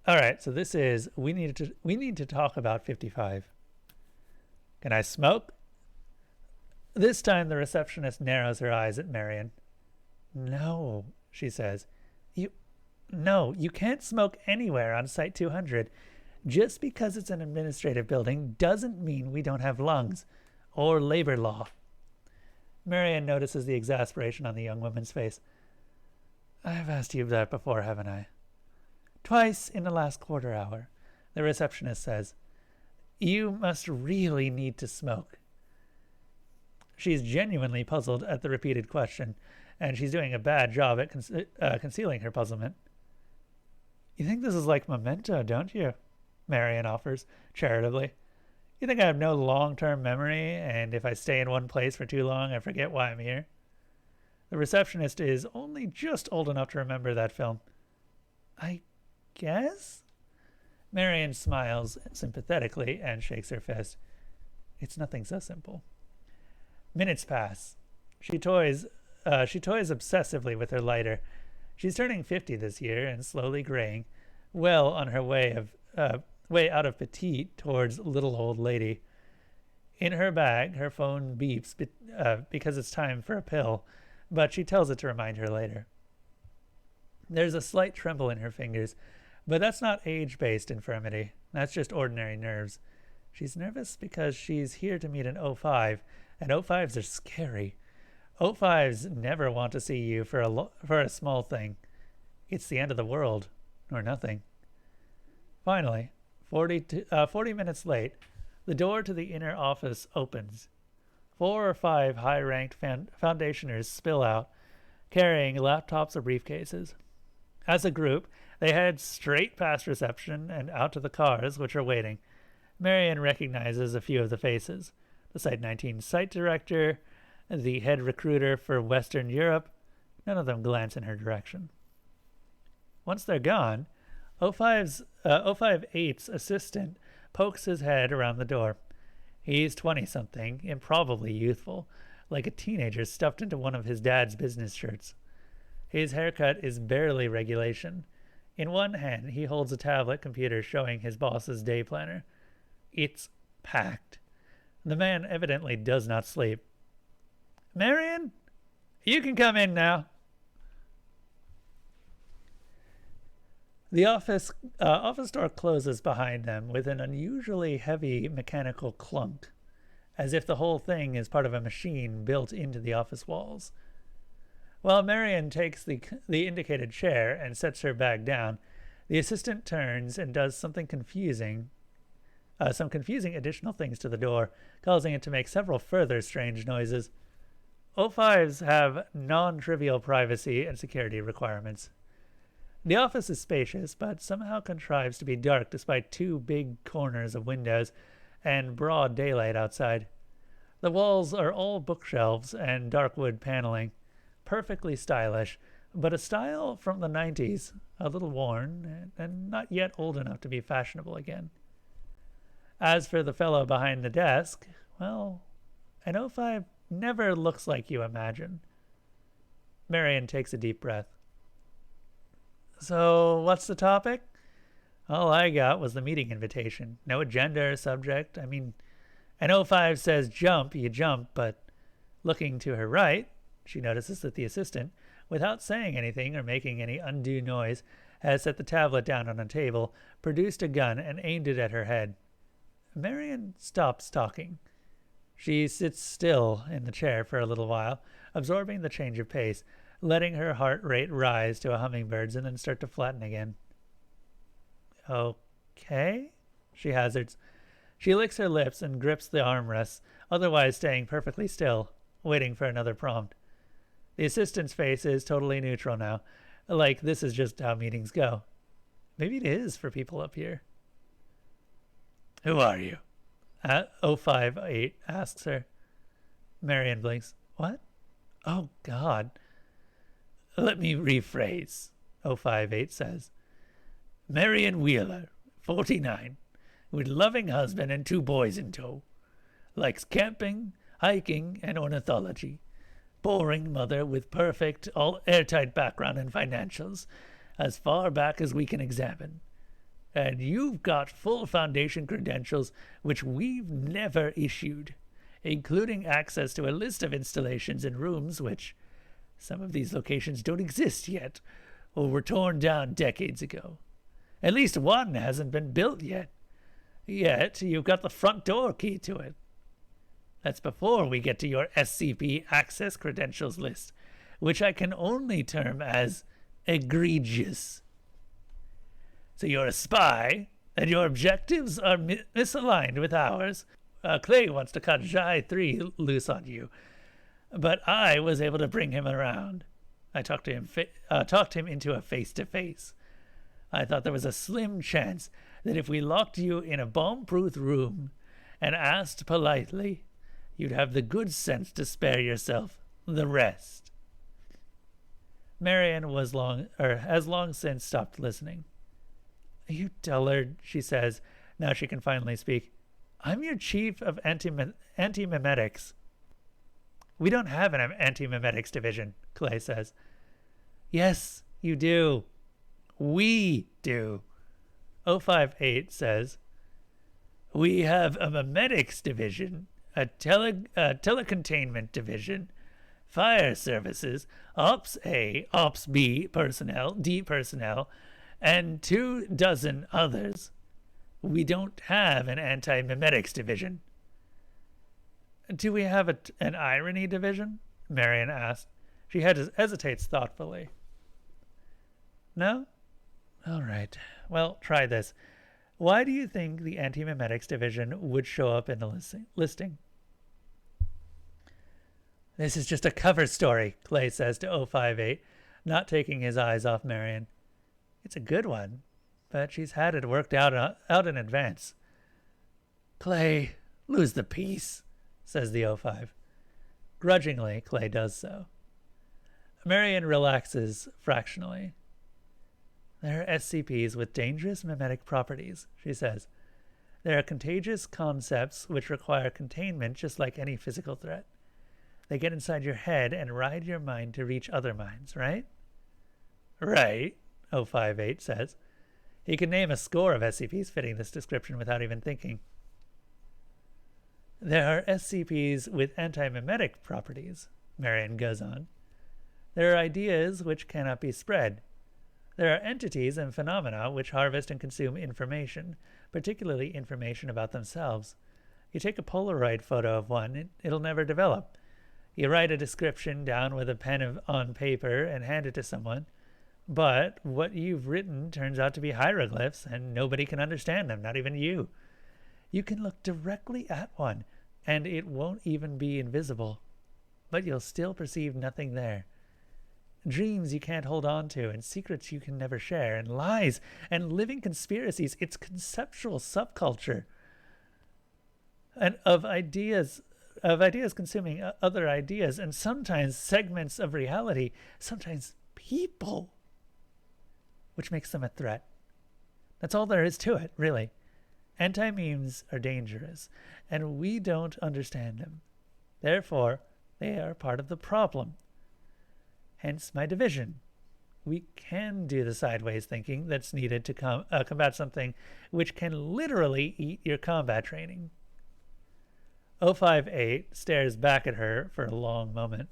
All right, so this is we need to talk about 55. Can I smoke? This time the receptionist narrows her eyes at Marion. No, she says. No, you can't smoke anywhere on Site 200. Just because it's an administrative building doesn't mean we don't have lungs or labor law. Marion notices the exasperation on the young woman's face. I've asked you that before, haven't I? Twice in the last quarter hour, the receptionist says. You must really need to smoke. She's genuinely puzzled at the repeated question, and she's doing a bad job at concealing her puzzlement. You think this is like Memento, don't you? Marion offers, charitably. You think I have no long-term memory, and if I stay in one place for too long, I forget why I'm here? The receptionist is only just old enough to remember that film. I guess? Marion smiles sympathetically and shakes her fist. It's nothing so simple. Minutes pass. She toys obsessively with her lighter. She's turning 50 this year and slowly graying, well on her way out of petite towards little old lady. In her bag, her phone beeps because it's time for a pill, but she tells it to remind her later. There's a slight tremble in her fingers, but that's not age-based infirmity. That's just ordinary nerves. She's nervous because she's here to meet an O5, and O5s are scary. O5s never want to see you for a small thing. It's the end of the world, or nothing. Finally, 40 minutes late, the door to the inner office opens. 4 or 5 high-ranked foundationers spill out, carrying laptops or briefcases. As a group, they head straight past reception and out to the cars, which are waiting. Marion recognizes a few of the faces. The Site 19 site director, the head recruiter for Western Europe. None of them glance in her direction. Once they're gone, 058's assistant pokes his head around the door. He's 20-something, improbably youthful, like a teenager stuffed into one of his dad's business shirts. His haircut is barely regulation. In one hand, he holds a tablet computer showing his boss's day planner. It's packed. The man evidently does not sleep. Marion, you can come in now. The office door closes behind them with an unusually heavy mechanical clunk, as if the whole thing is part of a machine built into the office walls. While Marion takes the indicated chair and sets her bag down, the assistant turns and does some confusing additional things to the door, causing it to make several further strange noises. O5s have non-trivial privacy and security requirements. The office is spacious, but somehow contrives to be dark despite 2 big corners of windows and broad daylight outside. The walls are all bookshelves and dark wood paneling, perfectly stylish, but a style from the 90s, a little worn and not yet old enough to be fashionable again. As for the fellow behind the desk, well, an O5 never looks like you imagine. Marion takes a deep breath. So, what's the topic? All I got was the meeting invitation. No agenda or subject. I mean, an O5 says jump, you jump, but looking to her right, she notices that the assistant, without saying anything or making any undue noise, has set the tablet down on a table, produced a gun, and aimed it at her head. Marion stops talking. She sits still in the chair for a little while, absorbing the change of pace, letting her heart rate rise to a hummingbird's and then start to flatten again. Okay, she hazards. She licks her lips and grips the armrests, otherwise staying perfectly still, waiting for another prompt. The assistant's face is totally neutral now, like this is just how meetings go. Maybe it is for people up here. Who are you? 058 asks her. Marion blinks. What? Oh, God. Let me rephrase, 058 says. Marion Wheeler, 49, with loving husband and 2 boys in tow. Likes camping, hiking, and ornithology. Boring mother with perfect, all airtight background and financials, as far back as we can examine. And you've got full Foundation credentials, which we've never issued, including access to a list of installations and rooms which some of these locations don't exist yet, or were torn down decades ago. At least one hasn't been built yet. Yet you've got the front door key to it. That's before we get to your SCP access credentials list, which I can only term as egregious. So you're a spy, and your objectives are misaligned with ours. Clay wants to cut Jai 3 loose on you, but I was able to bring him around. I talked him into a face-to-face. I thought there was a slim chance that if we locked you in a bomb-proof room and asked politely, you'd have the good sense to spare yourself the rest. Marion has long since stopped listening. You dullard, she says. Now she can finally speak. I'm your chief of anti-memetics. We don't have an anti-memetics division, Clay says. Yes, you do. We do. 058 says, we have a memetics division, a telecontainment division, fire services, Ops A, Ops B personnel, D personnel, and 24 others. We don't have an anti-memetics division. Do we have an irony division? Marion asked. She hesitates thoughtfully. No? All right. Well, try this. Why do you think the anti-memetics division would show up in the listing? This is just a cover story, Clay says to 058, not taking his eyes off Marion. It's a good one, but she's had it worked out in advance. Clay, lose the peace, says the 05. Grudgingly, Clay does so. Marion relaxes fractionally. There are SCPs with dangerous memetic properties, she says. There are contagious concepts which require containment just like any physical threat. They get inside your head and ride your mind to reach other minds, right? Right, 058 says. He can name a score of SCPs fitting this description without even thinking. There are SCPs with anti-memetic properties, Marion goes on. There are ideas which cannot be spread. There are entities and phenomena which harvest and consume information, particularly information about themselves. You take a Polaroid photo of one, it'll never develop. You write a description down with a pen on paper and hand it to someone, but what you've written turns out to be hieroglyphs and nobody can understand them, not even you. You can look directly at one, and it won't even be invisible, but you'll still perceive nothing there. Dreams you can't hold on to, and secrets you can never share, and lies, and living conspiracies. It's conceptual subculture. And of ideas consuming other ideas, and sometimes segments of reality, sometimes people, which makes them a threat. That's all there is to it, really. Anti-memes are dangerous, and we don't understand them. Therefore, they are part of the problem. Hence my division. We can do the sideways thinking that's needed to combat something which can literally eat your combat training. 058 stares back at her for a long moment.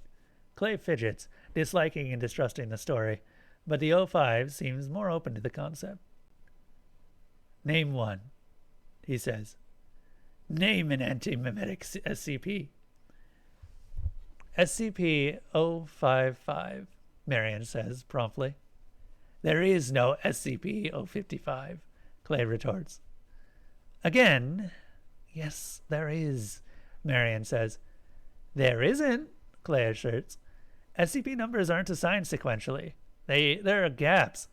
Clay fidgets, disliking and distrusting the story, but the 05 seems more open to the concept. Name one, he says. Name an anti-memetic SCP. SCP-055, Marion says promptly. There is no SCP-055, Clay retorts. Again, yes, there is, Marion says. There isn't, Clay asserts. SCP numbers aren't assigned sequentially. There are gaps.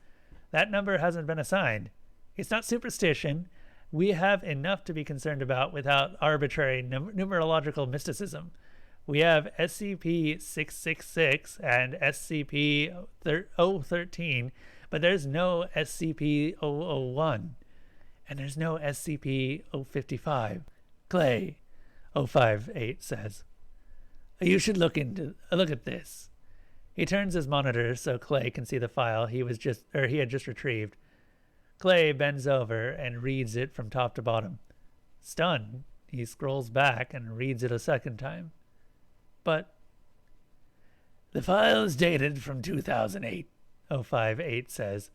That number hasn't been assigned. It's not superstition. We have enough to be concerned about without arbitrary numerological mysticism. We have SCP-666 and SCP-013, but there's no SCP-001, and there's no SCP-055. Clay, 058 says. You should look at this. He turns his monitor so Clay can see the file he had just retrieved. Clay bends over and reads it from top to bottom. Stunned, he scrolls back and reads it a second time. But the file is dated from 2008, 058 says.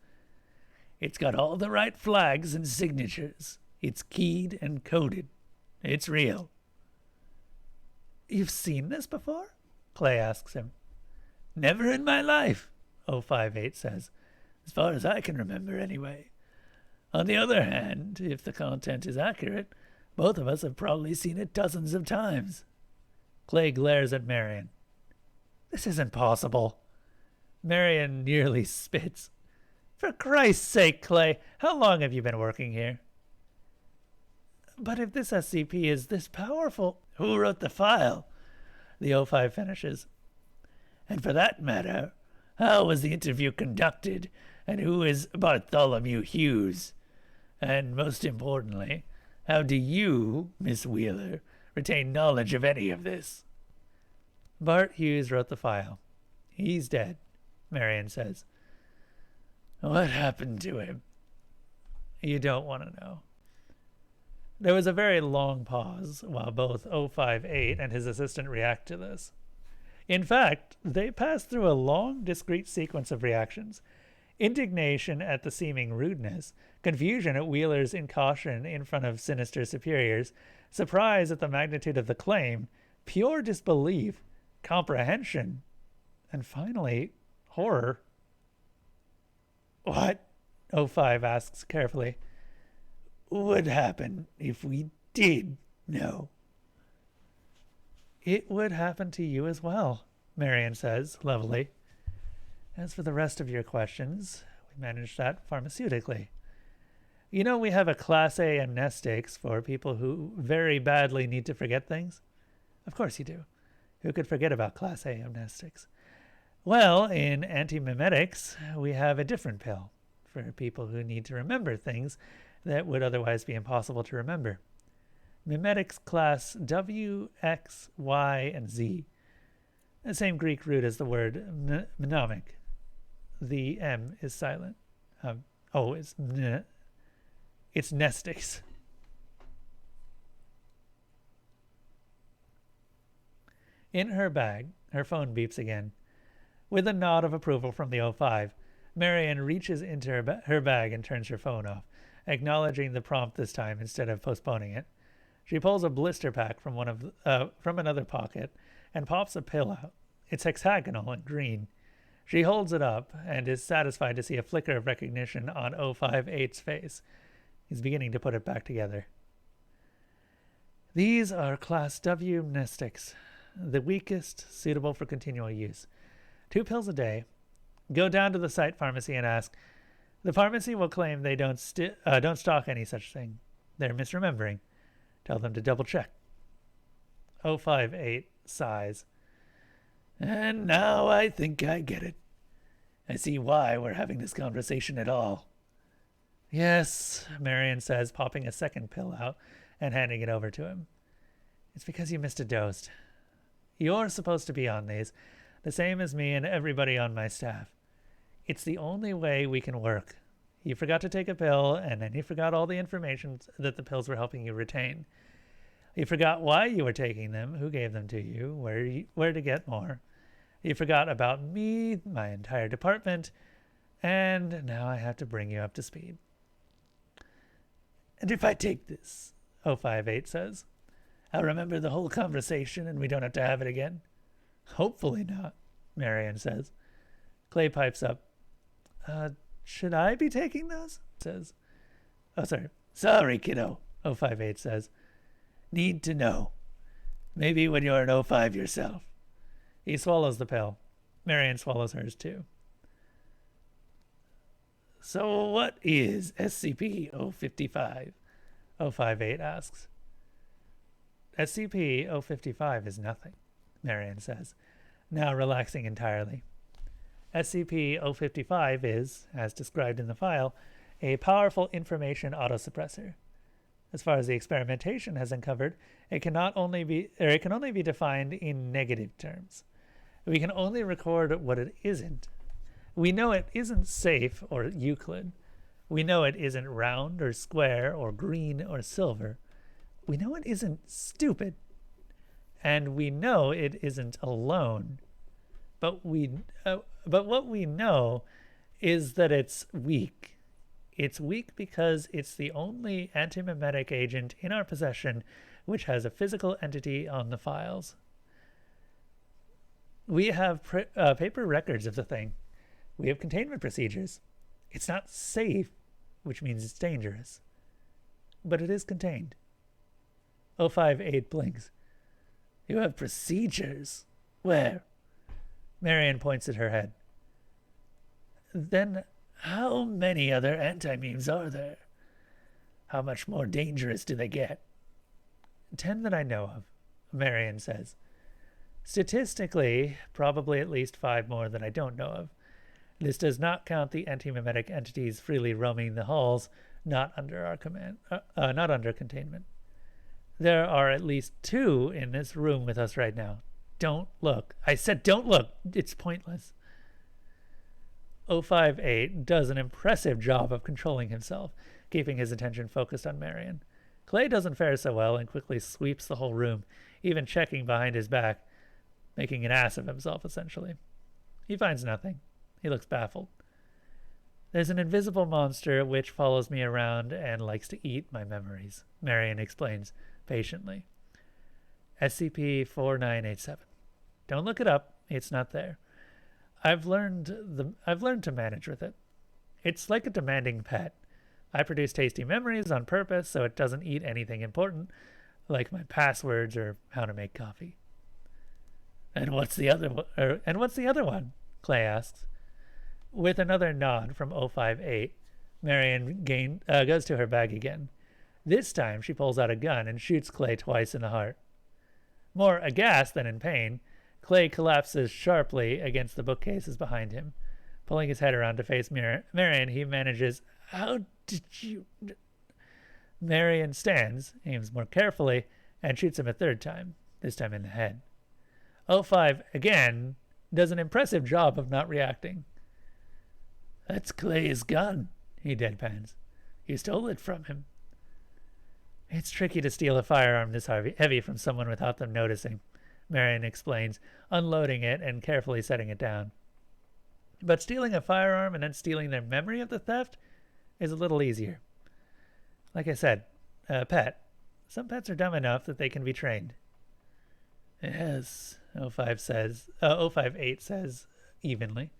It's got all the right flags and signatures. It's keyed and coded. It's real. You've seen this before? Clay asks him. Never in my life, 058 says. As far as I can remember, anyway. On the other hand, if the content is accurate, both of us have probably seen it dozens of times. Clay glares at Marion. This isn't possible. Marion nearly spits. For Christ's sake, Clay, how long have you been working here? But if this SCP is this powerful, who wrote the file? The 05 finishes. And for that matter, how was the interview conducted, and who is Bartholomew Hughes? And most importantly, how do you, Miss Wheeler, retain knowledge of any of this? Bart Hughes wrote the file. He's dead, Marion says. What happened to him? You don't want to know. There was a very long pause while both 058 and his assistant react to this. In fact, they pass through a long, discrete sequence of reactions. Indignation at the seeming rudeness, confusion at Wheeler's incaution in front of sinister superiors, surprise at the magnitude of the claim, pure disbelief, comprehension, and finally, horror. What? 05 asks carefully. Would happen if we did know? It would happen to you as well, Marion says, levelly. As for the rest of your questions, we managed that pharmaceutically. You know we have a Class A amnestics for people who very badly need to forget things? Of course you do. Who could forget about Class A amnestics? Well, in anti-mimetics, we have a different pill for people who need to remember things that would otherwise be impossible to remember. Mimetics class W, X, Y, and Z. The same Greek root as the word mnemonic. The M is silent. It's nestics. In her bag, her phone beeps again. With a nod of approval from the 05, Marion reaches into her bag and turns her phone off, acknowledging the prompt this time instead of postponing it. She pulls a blister pack from another pocket and pops a pill out. It's hexagonal and green. She holds it up and is satisfied to see a flicker of recognition on 058's face. He's beginning to put it back together. These are Class W amnestics, the weakest, suitable for continual use. 2 pills a day. Go down to the site pharmacy and ask. The pharmacy will claim they don't stock any such thing. They're misremembering. Tell them to double check. 058 sighs. And now I think I get it. I see why we're having this conversation at all. Yes, Marion says, popping a second pill out and handing it over to him. It's because you missed a dose. You're supposed to be on these, the same as me and everybody on my staff. It's the only way we can work. You forgot to take a pill, and then you forgot all the information that the pills were helping you retain. You forgot why you were taking them, who gave them to you, where to get more. You forgot about me, my entire department, and now I have to bring you up to speed. And if I take this, 058 says, I'll remember the whole conversation and we don't have to have it again. Hopefully not, Marion says. Clay pipes up. Should I be taking those? Says. Sorry, kiddo, 058 says. Need to know. Maybe when you're an 05 yourself. He swallows the pill. Marion swallows hers too. So what is SCP-055? 058 asks. SCP-055 is nothing, Marion says, now relaxing entirely. SCP-055 is, as described in the file, a powerful information autosuppressor. As far as the experimentation has uncovered, it can only be defined in negative terms. We can only record what it isn't. We know it isn't safe or Euclid. We know it isn't round or square or green or silver. We know it isn't stupid. And we know it isn't alone. But what we know is that it's weak. It's weak because it's the only antimemetic agent in our possession which has a physical entity on the files. We have paper records of the thing. We have containment procedures. It's not safe, which means it's dangerous. But it is contained. 058 blinks. You have procedures? Where? Marion points at her head. Then how many other anti-memes are there? How much more dangerous do they get? 10 that I know of, Marion says. Statistically, probably at least 5 more that I don't know of. This does not count the antimemetic entities freely roaming the halls, not under our command, not under containment. There are at least 2 in this room with us right now. Don't look. I said don't look. It's pointless. 058 does an impressive job of controlling himself, keeping his attention focused on Marion. Clay doesn't fare so well and quickly sweeps the whole room, even checking behind his back, making an ass of himself, essentially. He finds nothing. He looks baffled. There's an invisible monster which follows me around and likes to eat my memories, Marion explains patiently. SCP-4987. Don't look it up. It's not there. I've learned to manage with it. It's like a demanding pet. I produce tasty memories on purpose so it doesn't eat anything important, like my passwords or how to make coffee. And what's the other one? Clay asks. With another nod from 058, Marion goes to her bag again. This time she pulls out a gun and shoots Clay twice in the heart. More aghast than in pain, Clay collapses sharply against the bookcases behind him. Pulling his head around to face Marion, he manages, How did you... Marion stands, aims more carefully, and shoots him a 3rd time, this time in the head. 05, again, does an impressive job of not reacting. That's Clay's gun, he deadpans. You stole it from him. It's tricky to steal a firearm this heavy from someone without them noticing, Marion explains, unloading it and carefully setting it down. But stealing a firearm and then stealing their memory of the theft is a little easier. Like I said, a pet. Some pets are dumb enough that they can be trained. Yes, 058 says evenly.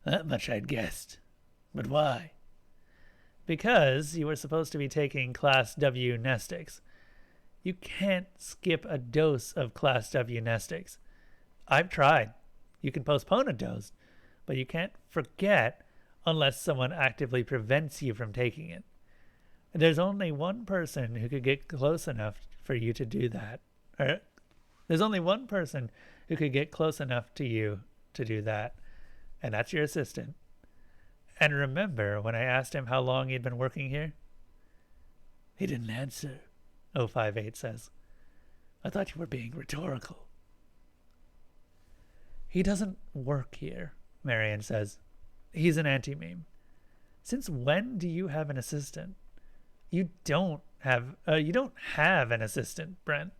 That much I'd guessed. But why? Because you were supposed to be taking Class W Nestics. You can't skip a dose of Class W Nestics. I've tried. You can postpone a dose, but you can't forget unless someone actively prevents you from taking it. There's only one person who could get close enough for you to do that. There's only one person who could get close enough to you to do that, and that's your assistant. And remember when I asked him how long he'd been working here? He didn't answer, 058 says. I thought you were being rhetorical. He doesn't work here, Marion says. He's an anti-meme. Since when do you have an assistant? You don't have an assistant, Brent.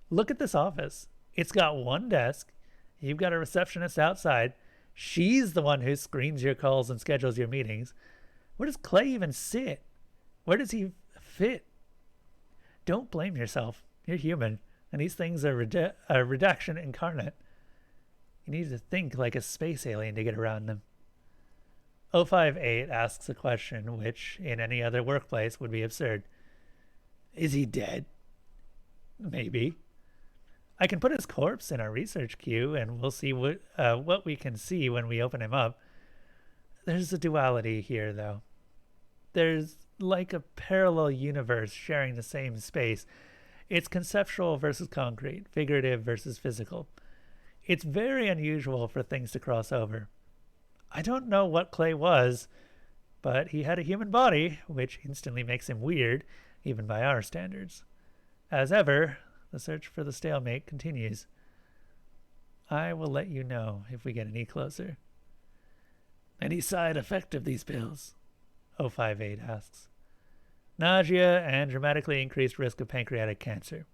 Look at this office. It's got one desk. You've got a receptionist outside. She's the one who screens your calls and schedules your meetings. Where does Clay even sit? Where does he fit? Don't blame yourself. You're human, and these things are redaction incarnate. You need to think like a space alien to get around them. 058 asks a question which, in any other workplace, would be absurd. Is he dead? Maybe. I can put his corpse in our research queue, and we'll see what we can see when we open him up. There's a duality here, though. There's like a parallel universe sharing the same space. It's conceptual versus concrete, figurative versus physical. It's very unusual for things to cross over. I don't know what Clay was, but he had a human body, which instantly makes him weird, even by our standards. As ever, the search for the stalemate continues. I will let you know if we get any closer. Any side effect of these pills? 058 asks. Nausea and dramatically increased risk of pancreatic cancer,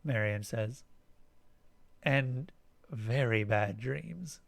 Marion says. And very bad dreams.